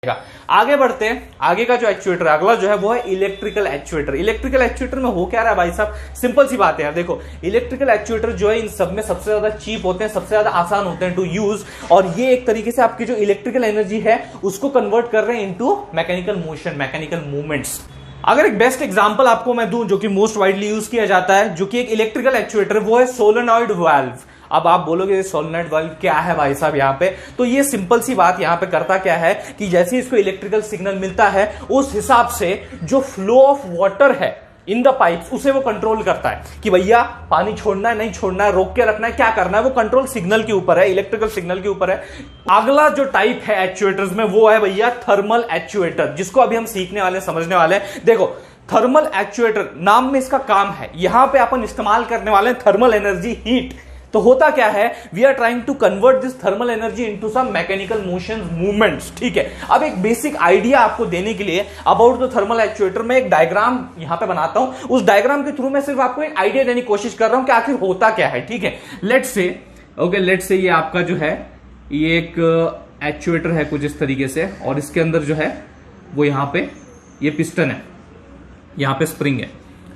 आगे बढ़ते हैं। आगे का जो एक्चुएटर अगला जो है वो है इलेक्ट्रिकल एक्चुएटर। इलेक्ट्रिकल एक्चुएटर में हो क्या रहा है भाई साहब, सिंपल सी बात है यार। देखो इलेक्ट्रिकल एक्चुएटर जो है इन सब में सबसे ज्यादा चीप होते हैं, सबसे ज्यादा आसान होते हैं टू यूज, और ये एक तरीके से आपकी जो इलेक्ट्रिकल एनर्जी है उसको कन्वर्ट कर रहे हैं into mechanical motion, mechanical movements. अगर एक बेस्ट एग्जांपल आपको मैं दूं जो कि मोस्ट वाइडली यूज किया जाता है, जो कि एक इलेक्ट्रिकल एक्चुएटर, वो है सोलेनॉइड वाल्व। अब आप बोलोगे सोलेनॉइड वाल्व क्या है भाई साहब यहाँ पे, तो ये सिंपल सी बात यहाँ पे करता क्या है कि जैसे इसको इलेक्ट्रिकल सिग्नल मिलता है उस हिसाब से जो फ्लो ऑफ वाटर है इन द पाइप्स उसे वो कंट्रोल करता है कि भैया पानी छोड़ना है नहीं छोड़ना है, रोक के रखना है, क्या करना है, वो कंट्रोल सिग्नल के ऊपर है, इलेक्ट्रिकल सिग्नल के ऊपर है। अगला जो टाइप है एक्चुएटर्स में वो है भैया थर्मल एक्चुएटर, जिसको अभी हम सीखने वाले समझने वाले हैं। देखो थर्मल एक्चुएटर नाम में इसका काम है, यहां पे अपन इस्तेमाल करने वाले हैं थर्मल एनर्जी, हीट। तो होता क्या है, we are trying to convert this thermal energy into some mechanical motions, movements. ठीक है, अब एक बेसिक आइडिया आपको देने के लिए अबाउट द थर्मल एक्चुएटर में एक डायग्राम यहां पे बनाता हूं। उस डायग्राम के थ्रू मैं सिर्फ आपको एक आइडिया देने की कोशिश कर रहा हूं कि आखिर होता क्या है। ठीक है, लेट्स से ये आपका जो है ये एक एक्चुएटर है कुछ इस तरीके से, और इसके अंदर जो है वो यहां पे ये पिस्टन है, यहां पे स्प्रिंग है।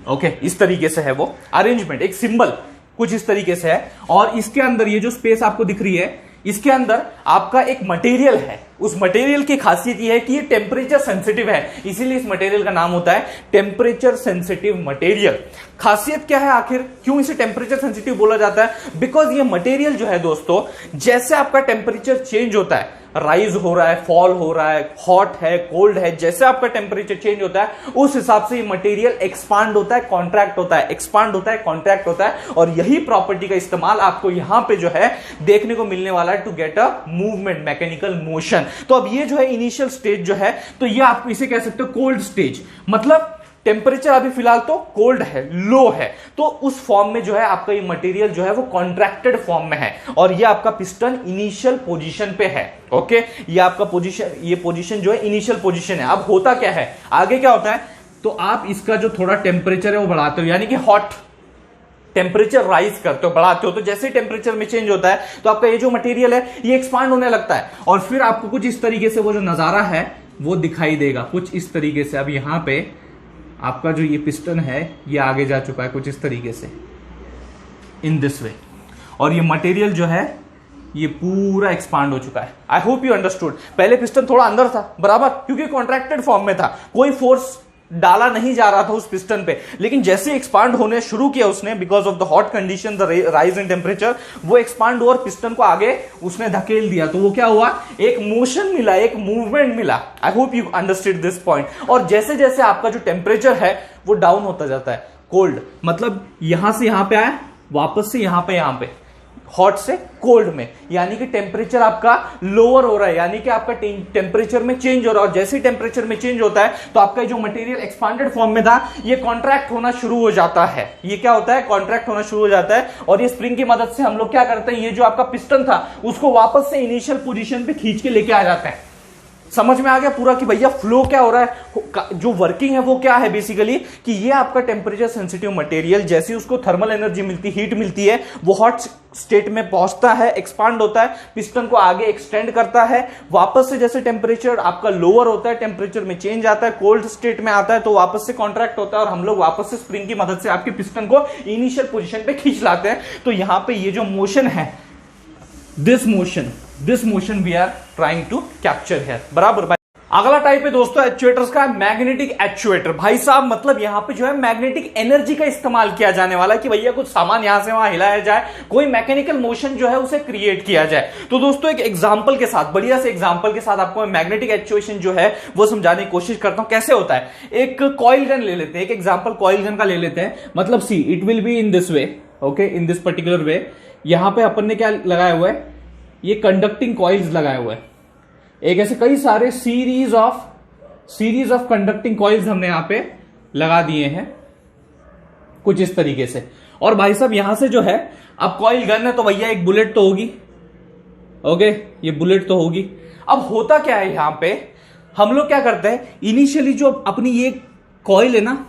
ओके, इस तरीके से है वो अरेंजमेंट, एक सिंबल कुछ इस तरीके से है। और इसके अंदर ये जो स्पेस आपको दिख रही है, इसके अंदर आपका एक मटेरियल है। उस मटेरियल की खासियत ये है कि ये टेम्परेचर सेंसिटिव है, इसीलिए इस मटेरियल का नाम होता है टेम्परेचर सेंसिटिव मटेरियल। खासियत क्या है, आखिर क्यों इसे टेम्परेचर सेंसिटिव बोला जाता है? बिकॉज ये मटेरियल जो है दोस्तों, जैसे आपका टेम्परेचर चेंज होता है, राइज हो रहा है, फॉल हो रहा है, हॉट है, कोल्ड है, जैसे आपका टेम्परेचर चेंज होता है उस हिसाब से ये मटेरियल एक्सपांड होता है, कॉन्ट्रैक्ट होता है, एक्सपांड होता है, कॉन्ट्रैक्ट होता है। और यही प्रॉपर्टी का इस्तेमाल आपको यहां पे जो है देखने को मिलने वाला है to get a movement, mechanical motion. तो अब ये जो है इनिशियल स्टेज जो है, तो ये आप इसे कह सकते हो कोल्ड स्टेज, मतलब टेम्परेचर अभी फिलहाल तो कोल्ड है, लो है, तो उस फॉर्म में जो है आपका ये मटेरियल जो है वो कॉन्ट्रैक्टेड फॉर्म में है, और ये आपका पिस्टन इनिशियल पोजीशन पे है। ओके, ये आपका पोजीशन, ये पोजीशन जो है इनिशियल पोजीशन है। अब होता क्या है, आगे क्या होता है, तो आप इसका जो थोड़ा टेम्परेचर है वो बढ़ाते हो, यानी कि हॉट टेम्परेचर राइज करते हो, बढ़ाते हो। तो जैसे टेम्परेचर में चेंज होता है तो आपका ये जो मटेरियल है ये एक्सपांड होने लगता है, और फिर आपको कुछ इस तरीके से वो जो नजारा है वो दिखाई देगा, कुछ इस तरीके से। अब यहां पे आपका जो ये पिस्टन है ये आगे जा चुका है कुछ इस तरीके से, इन दिस वे, और ये मटेरियल जो है ये पूरा एक्सपांड हो चुका है। I hope you understood. पहले पिस्टन थोड़ा अंदर था, बराबर, क्योंकि कॉन्ट्रैक्टेड फॉर्म में था, कोई फोर्स डाला नहीं जा रहा था उस पिस्टन पे, लेकिन जैसे एक्सपांड होने शुरू किया उसने, because of the hot condition, the rise in temperature, वो एक्सपांड हुआ और पिस्टन को आगे उसने धकेल दिया। तो वो क्या हुआ, एक मोशन मिला, एक मूवमेंट मिला। I hope you understood this point. और जैसे जैसे आपका जो टेम्परेचर है वो डाउन होता जाता है, कोल्ड मतलब यहां से यहां पे आया, वापस से यहां पे हॉट से कोल्ड में, यानी कि टेम्परेचर आपका लोअर हो रहा है, यानी कि आपका टेम्परेचर में चेंज हो रहा है। और जैसे टेम्परेचर में चेंज होता है तो आपका जो मटेरियल एक्सपांडेड फॉर्म में था ये कॉन्ट्रैक्ट होना शुरू हो जाता है। ये क्या होता है, कॉन्ट्रैक्ट होना शुरू हो जाता है, और ये स्प्रिंग की मदद से हम लोग क्या करते हैं, ये जो आपका पिस्टन था उसको वापस से इनिशियल पोजीशन पे खींच के लेके आ जाते हैं। समझ में आ गया पूरा कि भैया फ्लो क्या हो रहा है, जो वर्किंग है वो क्या है बेसिकली, कि ये आपका टेम्परेचर सेंसिटिव मटेरियल जैसे उसको थर्मल एनर्जी मिलती, हीट मिलती है, वो हॉट स्टेट में पहुंचता है, एक्सपांड होता है, पिस्टन को आगे एक्सटेंड करता है, वापस से जैसे टेम्परेचर आपका लोअर होता है, टेम्परेचर में चेंज आता है, कोल्ड स्टेट में आता है, तो वापस से कॉन्ट्रैक्ट होता है, और हम लोग वापस से स्प्रिंग की मदद से आपके पिस्टन को इनिशियल पोजीशन पे खींच लाते हैं। तो यहां पे ये जो मोशन है, this motion we are trying to capture here, बराबर। अगला टाइप है दोस्तों एक्चुएटर्स का, मैग्नेटिक एक्चुएटर। भाई साहब मतलब यहां पे जो है मैग्नेटिक एनर्जी का इस्तेमाल किया जाने वाला है कि भैया कुछ सामान यहां से वहां हिलाया जाए, कोई मैकेनिकल मोशन जो है उसे क्रिएट किया जाए। तो दोस्तों एक एग्जांपल के साथ, बढ़िया से एग्जांपल के साथ आपको मैग्नेटिक एक्चुएशन जो है वो समझाने की कोशिश करता हूं कैसे होता है। एक कॉइल गन ले लेते हैं, एक एग्जाम्पल कॉइल गन का ले लेते हैं। मतलब see it will be in this way, okay, in this particular way. यहां पे अपन ने क्या लगाया हुआ है, ये कंडक्टिंग कॉइल्स लगाए हुए हैं, एक ऐसे कई सारे सीरीज ऑफ कंडक्टिंग कॉइल्स हमने यहां पे लगा दिए हैं कुछ इस तरीके से। और भाई साहब यहां से जो है, अब कॉइल गन है तो भैया एक बुलेट तो होगी, ओके, ये बुलेट तो होगी। अब होता क्या है, यहां पे हम लोग क्या करते हैं, इनिशियली जो अपनी ये कॉइल है ना,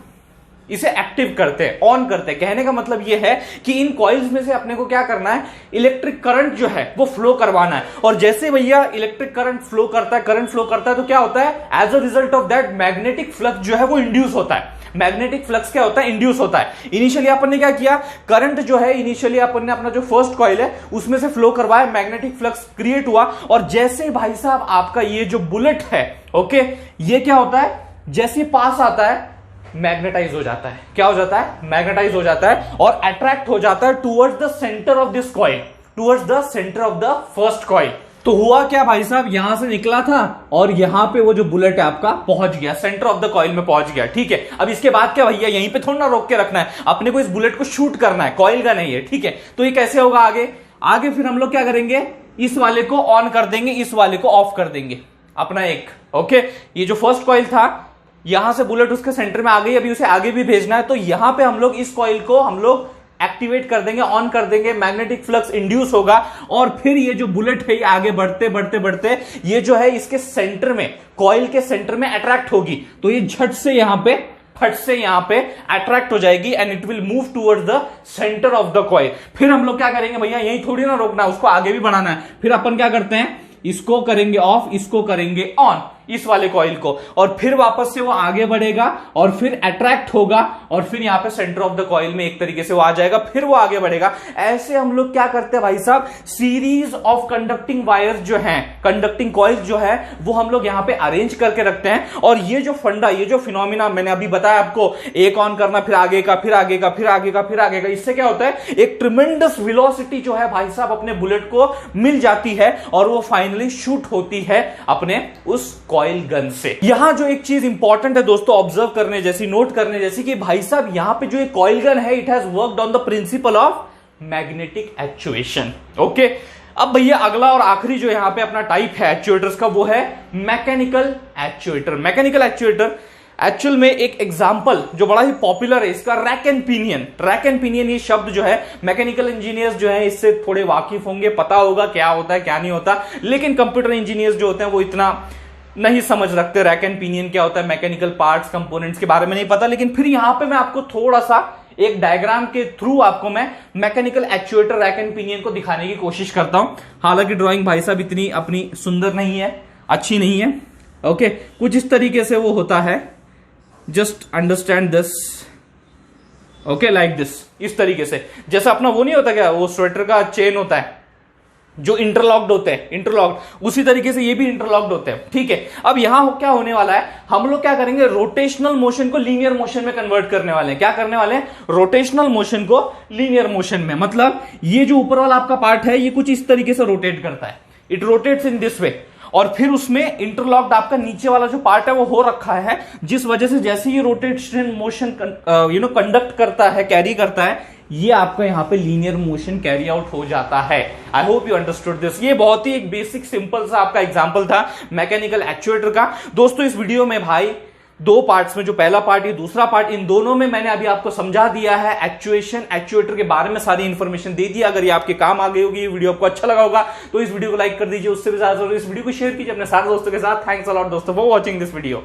इसे एक्टिव करते हैं, ऑन करते हैं। कहने का मतलब यह है कि इन कॉइल्स में से अपने को क्या करना है, इलेक्ट्रिक करंट जो है वो फ्लो करवाना है। और जैसे भैया इलेक्ट्रिक करंट फ्लो करता है तो क्या होता है, as a result of that magnetic flux जो है वो इंड्यूस होता है। मैग्नेटिक फ्लक्स क्या होता है, इंड्यूस होता है। इनिशियली अपन ने क्या किया, करंट जो है इनिशियली अपन ने अपना जो फर्स्ट कॉइल है उसमें से फ्लो करवाया, मैग्नेटिक फ्लक्स क्रिएट हुआ। और जैसे भाई साहब आपका ये जो बुलेट है, ओके, ये क्या होता है, जैसे पास आता है मैग्नेटाइज हो जाता है। क्या हो जाता है, मैग्नेटाइज हो जाता है और अट्रैक्ट हो जाता है towards the centre of this coil, towards the centre of the first coil. तो हुआ क्या भाई साहब, यहां से निकला था और यहां पे वो जो बुलेट है आपका पहुंच गया, सेंटर ऑफ द कॉइल में पहुंच गया। ठीक है, अब इसके बाद क्या भैया, यहीं पे थोड़ा ना रोक के रखना है, अपने को इस बुलेट को शूट करना है, कॉइल का नहीं है। ठीक है, तो ये कैसे होगा आगे फिर हम लोग क्या करेंगे, इस वाले को ऑन कर देंगे, इस वाले को ऑफ कर देंगे अपना एक। ओके, ये जो फर्स्ट कॉइल था यहां से बुलेट उसके सेंटर में आ गई, अभी उसे आगे भी भेजना है, तो यहां पे हम लोग इस कॉइल को हम लोग एक्टिवेट कर देंगे, ऑन कर देंगे, मैग्नेटिक फ्लक्स इंड्यूस होगा और फिर ये जो बुलेट है ये आगे बढ़ते बढ़ते बढ़ते ये जो है इसके सेंटर में, कॉइल के सेंटर में अट्रैक्ट होगी। तो ये झट से यहां पे फट से यहां पे अट्रैक्ट हो जाएगी and it will move towards the centre of the coil. फिर हम लोग क्या करेंगे भैया, यही थोड़ी ना रोकना, उसको आगे भी बढ़ाना है। फिर अपन क्या करते हैं, इसको करेंगे ऑफ, इसको करेंगे ऑन, इस वाले कॉइल को, और फिर वापस से वो आगे बढ़ेगा और फिर अट्रैक्ट होगा और फिर यहां पे सेंटर ऑफ द कॉइल में एक तरीके से वो आ जाएगा, फिर वो आगे बढ़ेगा। ऐसे हम लोग क्या करते हैं भाई साहब, सीरीज ऑफ कंडक्टिंग वायर्स जो हैं, कंडक्टिंग कॉइल्स जो है वो हम लोग यहां पे अरेंज करके रखते हैं। और ये जो फंडा, ये जो फिनोमिना मैंने अभी बताया आपको, एक ऑन करना, फिर आगे का, फिर आगे का, फिर आगे का, फिर आगे का, इससे क्या होता है, एक ट्रिमेंडस वेलोसिटी जो है भाई साहब अपने बुलेट को मिल जाती है और वो फाइनली शूट होती है अपने उस कॉइल गन से। यहां जो एक चीज इंपॉर्टेंट है दोस्तों ऑब्जर्व करने जैसी, नोट करने जैसी, कि भाई साहब यहां पे जो एक कॉइल गन है it has worked on the principle of magnetic actuation. Okay, अब भैया अगला और आखिरी जो यहां पे अपना टाइप है एक्चुएटर्स का वो है mechanical actuator. Mechanical actuator actual में एक एग्जाम्पल जो बड़ा ही पॉपुलर है इसका, rack and pinion. Rack and pinion ये शब्द जो है मैकेनिकल इंजीनियर्स जो है इससे थोड़े वाकिफ होंगे, पता होगा क्या होता है क्या नहीं होता, लेकिन कंप्यूटर इंजीनियर्स जो होते हैं वो इतना नहीं समझ रखते रैक एंड पिनियन क्या होता है, मैकेनिकल पार्ट्स कंपोनेंट्स के बारे में नहीं पता। लेकिन फिर यहां पे मैं आपको थोड़ा सा एक डायग्राम के थ्रू आपको मैं mechanical actuator rack and pinion को दिखाने की कोशिश करता हूं। हालांकि ड्राइंग भाई साहब इतनी अपनी सुंदर नहीं है, अच्छी नहीं है। ओके, कुछ इस तरीके से वो होता है, just understand this. Okay, like this, इस तरीके से, जैसा अपना वो नहीं होता क्या, वो स्वेटर का चेन होता है जो इंटरलॉक्ड होते हैं, इंटरलॉक्ड, उसी तरीके से ये भी इंटरलॉक्ड होते हैं। ठीक है, अब यहां क्या होने वाला है, हम लोग क्या करेंगे, रोटेशनल मोशन को लीनियर मोशन में कन्वर्ट करने वाले हैं। क्या करने वाले हैं, रोटेशनल मोशन को लीनियर मोशन में। मतलब ये जो ऊपर वाला आपका पार्ट है ये कुछ इस तरीके से रोटेट करता है, it rotates in this way, और फिर उसमें इंटरलॉक्ड आपका नीचे वाला जो पार्ट है वो हो रखा है, जिस वजह से जैसे ये रोटेशन मोशन कंडक्ट करता है, कैरी करता है, ये आपका यहां पे लीनियर मोशन कैरी आउट हो जाता है। I hope you understood this. ये बहुत ही एक बेसिक सिंपल सा आपका एग्जांपल था मैकेनिकल एक्चुएटर का। दोस्तों इस वीडियो में भाई दो पार्ट्स में, जो पहला पार्ट ये दूसरा पार्ट, इन दोनों में मैंने अभी आपको समझा दिया है एक्चुएशन, एक्चुएटर के बारे में सारी इंफॉर्मेशन दे दी। अगर ये आपके काम आ गई होगी, ये वीडियो आपको अच्छा लगा होगा तो इस वीडियो को लाइक कर दीजिए, उससे भी ज्यादा इस वीडियो को शेयर कीजिए अपने सारे दोस्तों के साथ। थैंक्स अ लॉट दोस्तों फॉर वॉचिंग दिस वीडियो।